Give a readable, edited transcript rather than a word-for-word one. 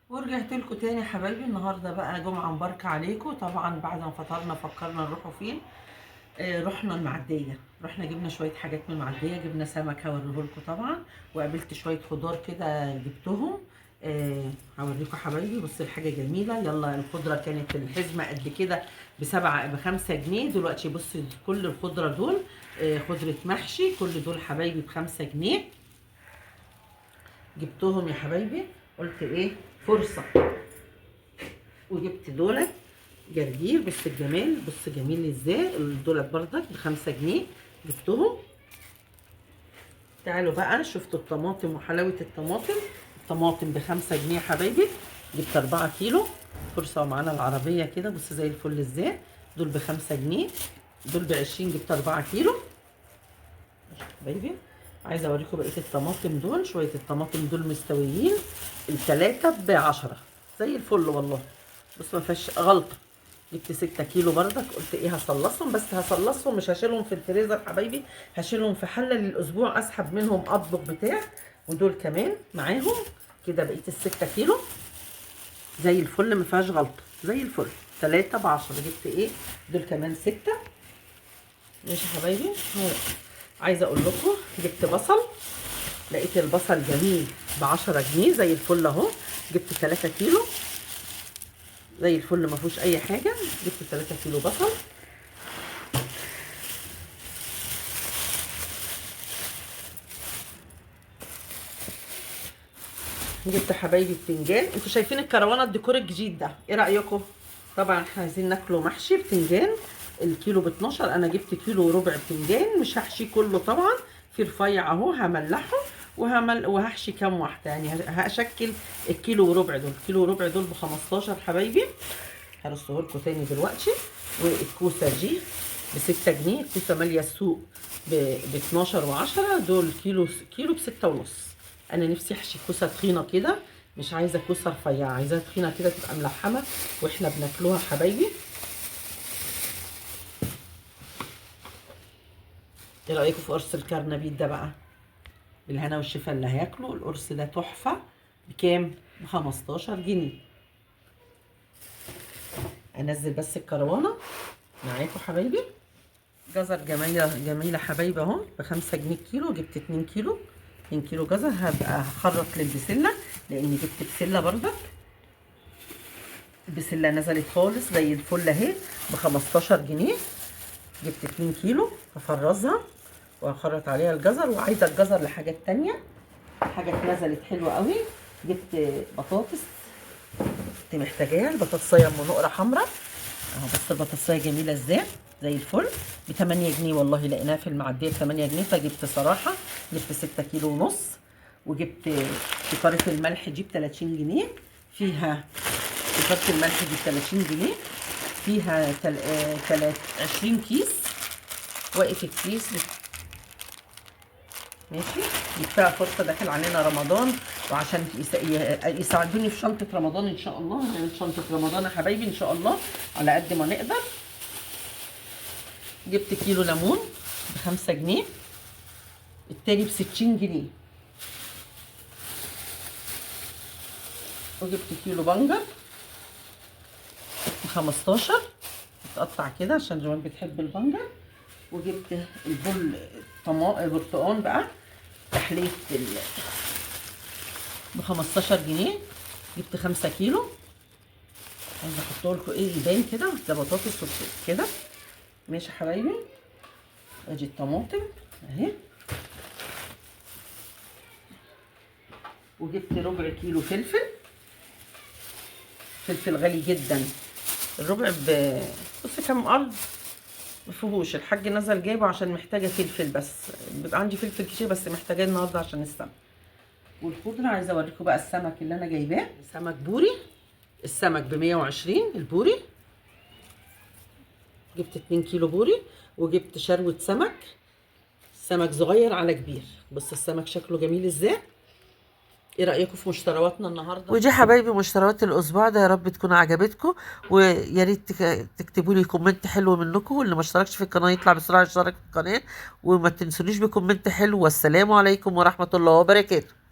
ورجعت لكم تاني يا حبايبي. النهارده بقى جمعه مباركه عليكم. طبعا بعد ما فطرنا فكرنا نروحوا فين. رحنا المعديه، رحنا جبنا شويه حاجات من المعديه، جبنا سمك هوريه لكم طبعا، وقابلت شويه خضار كده جبتهم. هوريكم حبايبي. بص الحاجه جميله. يلا الخضره كانت الحزمه قد كده ب5 جنيه، دلوقتي بص كل الخضره دول خضره محشي، كل دول حبايبي ب5 جنيه. جبتهم يا حبايبي، قلت ايه فرصه. وجبت دولت جرجير، بص الجمال، بص جميل ازاي. دولت بردك ب5 جنيه جبتهم. تعالوا بقى شفتوا الطماطم وحلاوة الطماطم. الطماطم ب5 جنيه يا حبايبي. جبت 4 كيلو فرصة ومعانا العربية كده، بص زي الفل ازاي. دول ب5 جنيه، دول ب20. جبت 4 كيلو حبايبي. عايزة اوريكم بقية الطماطم دول. شوية الطماطم دول مستويين، التلاتة ب10 زي الفل والله. بص ما فيهاش غلطة. جبت 6 كيلو بردك، قلت ايه هصلصهم، بس هصلصهم مش هشيلهم في الفريزر حبايبي، هشيلهم في حله للاسبوع اسحب منهم اطبخ بتاع. ودول كمان معاهم كده بقيه ال6 كيلو زي الفل، ما فيهاش غلطه زي الفل. 3 ب10. جبت ايه دول كمان 6. ماشي يا حبايبي. عايزه اقول لكم جبت بصل، لقيت البصل جميل ب10 جنيه زي الفل اهو. جبت 3 كيلو زي الفل ما فيهوش اي حاجه. جبت 3 كيلو بصل. جبت حبايبي بتنجان. انتوا شايفين الكروانه الديكور الجديد ده، ايه رايكم؟ طبعا احنا عايزين ناكله محشي بتنجان. الكيلو ب12، انا جبت كيلو وربع بتنجان، مش هحشيه كله طبعا، في رفيع اهو هملحه وهحشي كام واحده يعني. هشكل الكيلو وربع دول. الكيلو وربع دول ب15 حبايبي. هرصه لكم تاني دلوقتي. والكوسه دي ب6 جنيه، الكوسه ماليه السوق ب12 و10. دول كيلو ب6 ونص. انا نفسي احشي كوسه تخينه كده، مش عايزه كوسه رفيعه، عايزاها تخينه كده تبقى ملحمه واحنا بناكلوها حبايبي. ايه رايكم في قرص الكرنبيط ده بقى؟ بالهنا والشفا اللي هياكلوا. القرص ده تحفه. بكام؟ ب15 جنيه. انزل بس الكروانه معاكم حبايبي. جزر جميله جميله حبايبي اهو ب5 جنيه الكيلو. جبت 2 كيلو، 2 كيلو جزر. هبقى هخرط للبسله لاني جبت بسله برضك. البسله نزلت خالص زي الفل اهي ب15 جنيه. جبت 2 كيلو هفرزها وهخرط عليها الجزر. وعايزه الجزر لحاجات تانية، حاجات نزلت حلوه قوي. جبت بطاطس كنت محتاجاها، البطاطسيه ام نقره حمراء اهو. بص البطاطسيه جميله ازاي زي الفل. ب8 جنيه والله، لقيناها في المعديه ب8 جنيه، فجبت صراحه. جبت 6 كيلو ونص. وجبت شكاره الملح دي ب30 جنيه. فيها شكاره الملح دي ب30 جنيه، فيها 20 كيس. واقف الكيس ماشي. جبتها فرصه داخل علينا رمضان، وعشان يساعدوني في شنطه رمضان ان شاء الله. هنعمل شنطه رمضان يا حبايبي ان شاء الله على قد ما نقدر. جبت كيلو ليمون ب5 جنيه، التاني ب60 جنيه. وجبت كيلو بنجر ب15، متقطع كده عشان جوان بتحب البنجر. وجبت البرتقال بقى تحلية ب15 جنيه. جبت 5 كيلو. عايزه احط لكم ايه يبان كده، ده بطاطس كده. ماشي يا حبايبي. ادي الطماطم اهي. وجبت ربع كيلو فلفل غالي جدا. الربع بص كام قرض مفيهوش. الحاج نزل جايبه عشان محتاجه فلفل، بس بيبقى عندي فلفل كتير بس محتاجاه النهارده عشان السمك. والخضره عايزه اوريكم بقى السمك اللي انا جايباه. سمك بوري، السمك ب120 البوري. جبت 2 كيلو بوري. وجبت شروة سمك صغير على كبير. بص السمك شكله جميل ازاي. ايه رأيكم في مشترياتنا النهارده؟ ودي حبايبي مشتريات الاسبوع ده، يا رب تكون عجبتكم. ويا ريت تكتبوا لي كومنت حلو منكم، واللي ما اشتركش في القناه يطلع بسرعه يشترك في القناه. وما تنسونيش بكومنت حلو. والسلام عليكم ورحمه الله وبركاته.